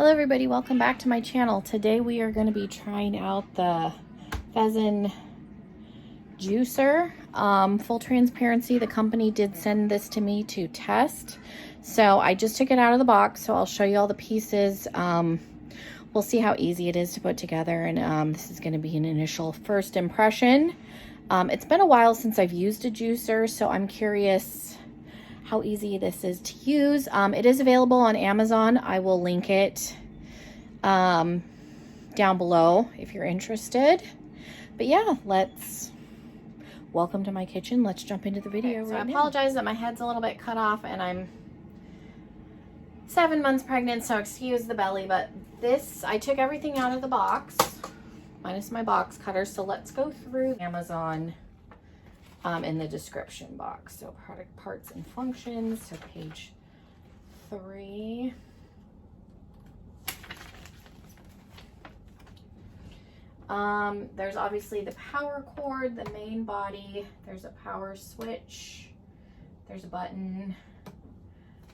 Hello everybody, welcome back to my channel. Today we are going to be trying out the Fezen Juicer. Full transparency, the company did send this to me to test. So I just took it out of the box, so I'll show you all the pieces. We'll see how easy it is to put together, and this is going to be an initial first impression. It's been a while since I've used a juicer, so I'm curious how easy this is to use. It is available on Amazon. I will link it down below if you're interested. But yeah, welcome to my kitchen. Let's jump into the video. So I apologize that my head's a little bit cut off and I'm 7 months pregnant, so excuse the belly, but this, I took everything out of the box, minus my box cutter. So let's go through Amazon in the description box. So product parts and functions, so page 3. There's obviously the power cord, the main body, there's a power switch, there's a button,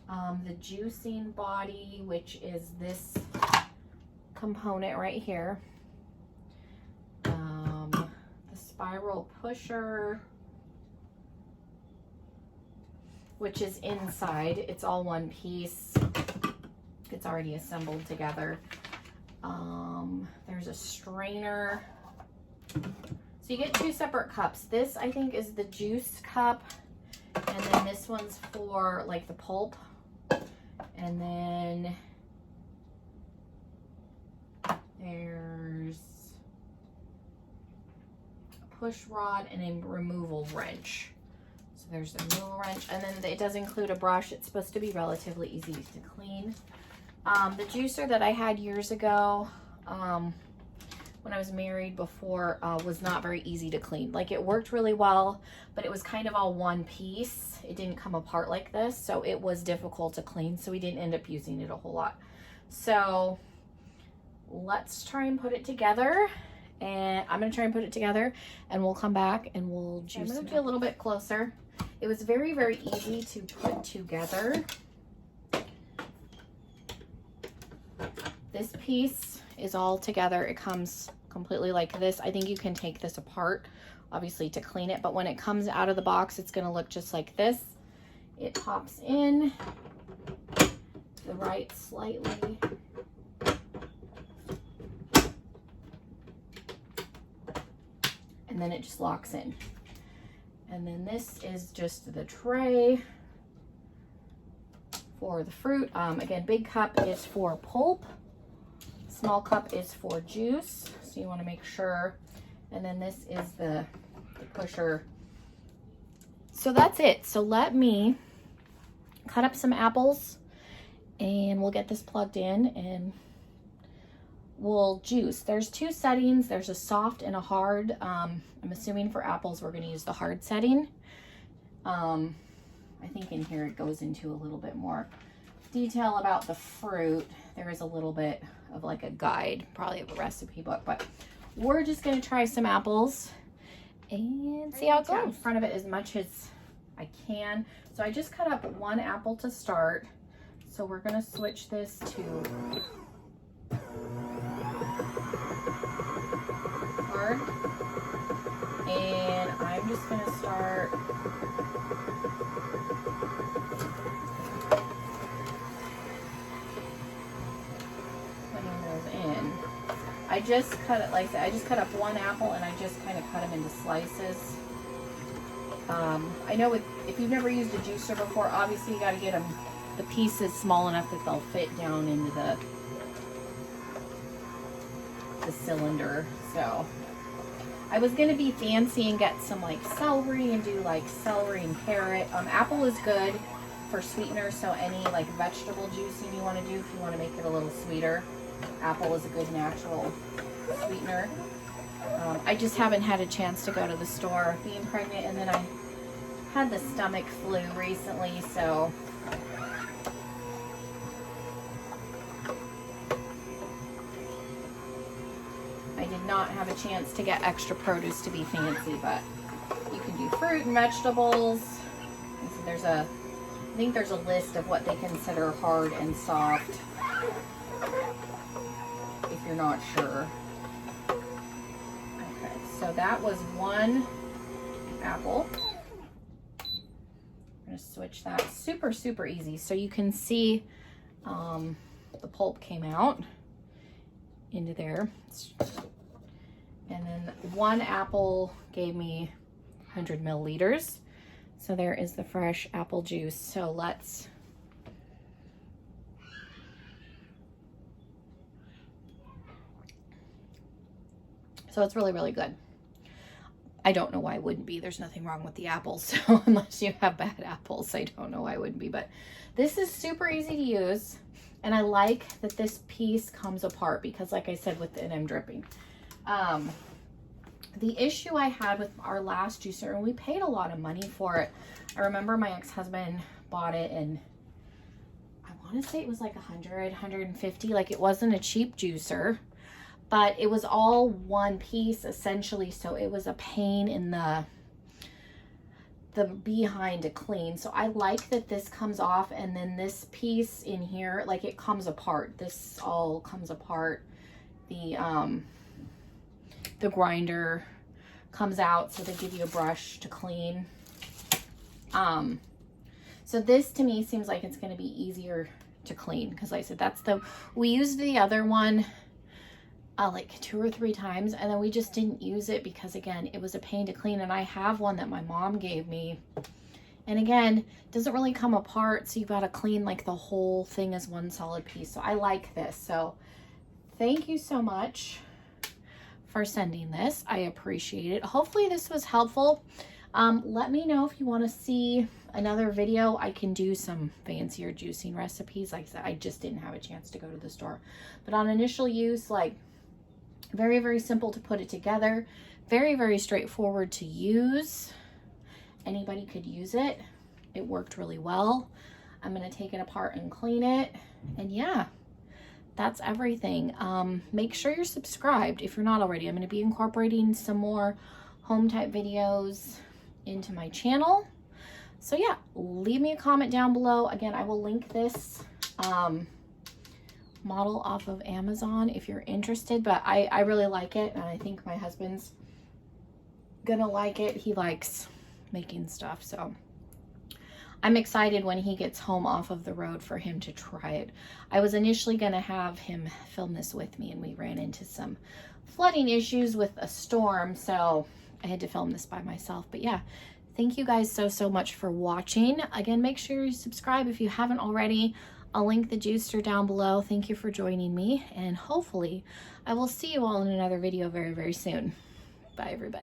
the juicing body, which is this component right here, the spiral pusher, which is inside. It's all one piece. It's already assembled together. There's a strainer. So you get 2 separate cups. This, I think, is the juice cup. And then this one's for like the pulp. And then there's a push rod and a removal wrench. So there's the removal wrench, and then it does include a brush. It's supposed to be relatively easy to clean. The juicer that I had years ago, when I was married before, was not very easy to clean. Like, it worked really well, but it was kind of all one piece. It didn't come apart like this, so it was difficult to clean, so we didn't end up using it a whole lot. So let's try and put it together, and I'm going to try and put it together, and we'll come back and we'll juice it. I'm going to do a little bit closer. It was very, very easy to put together. This piece is all together. It comes completely like this. I think you can take this apart, obviously, to clean it, but when it comes out of the box, it's going to look just like this. It pops in to the right slightly. And then it just locks in. And then this is just the tray for the fruit. Again, big cup is for pulp. Small cup is for juice. So you want to make sure. And then this is the pusher. So that's it. So let me cut up some apples and we'll get this plugged in and we'll juice. There's 2 settings. There's a soft and a hard. I'm assuming for apples we're going to use the hard setting. I think in here it goes into a little bit more detail about the fruit. There is a little bit of like a guide, probably a recipe book, but we're just going to try some apples and see how it goes. In front of it as much as I can. So I just cut up 1 apple to start. So we're going to switch this to hard, and I'm just going to start putting those in. I just cut it, like I said, I just cut up 1 apple and I just kind of cut them into slices. I know if you've never used a juicer before, obviously you got to get them the pieces small enough that they'll fit down into the cylinder. So I was going to be fancy and get some like celery and do like celery and carrot. Apple is good for sweetener, so any like vegetable juicing you want to do, if you want to make it a little sweeter, apple is a good natural sweetener. I just haven't had a chance to go to the store being pregnant, and then I had the stomach flu recently, so I did not have a chance to get extra produce to be fancy, but you can do fruit and vegetables. And so there's I think there's a list of what they consider hard and soft. you're not sure. Okay, so that was one apple. I'm gonna switch that. Super, super easy. So you can see the pulp came out into there. And then one apple gave me 100 milliliters. So there is the fresh apple juice. So let's so it's really, really good. I don't know why it wouldn't be. There's nothing wrong with the apples. So unless you have bad apples, I don't know why it wouldn't be. But this is super easy to use. And I like that this piece comes apart because like I said, and I'm dripping. The issue I had with our last juicer, and we paid a lot of money for it. I remember my ex-husband bought it and I want to say it was like 100, 150. Like it wasn't a cheap juicer, but it was all one piece essentially. So it was a pain in the behind to clean. So I like that this comes off and then this piece in here, like it comes apart. This all comes apart. The grinder comes out, so they give you a brush to clean. So this to me seems like it's going to be easier to clean because like I said, we used the other one like 2 or 3 times and then we just didn't use it because again, it was a pain to clean. And I have one that my mom gave me and again, it doesn't really come apart. So you've got to clean like the whole thing as one solid piece. So I like this. So thank you so much for sending this. I appreciate it. Hopefully this was helpful. Let me know if you want to see another video. I can do some fancier juicing recipes. Like I said, I just didn't have a chance to go to the store. But on initial use, like very, very simple to put it together. Very, very straightforward to use. Anybody could use it. It worked really well. I'm going to take it apart and clean it. And yeah, that's everything. Make sure you're subscribed if you're not already. I'm going to be incorporating some more home type videos into my channel. So yeah, leave me a comment down below. Again, I will link this model off of Amazon if you're interested, but I really like it and I think my husband's gonna like it. He likes making stuff, so I'm excited when he gets home off of the road for him to try it. I was initially gonna have him film this with me and we ran into some flooding issues with a storm, so I had to film this by myself. But yeah, thank you guys so much for watching. Again, make sure you subscribe if you haven't already. I'll link the juicer down below. Thank you for joining me and hopefully I will see you all in another video very, very soon. Bye everybody.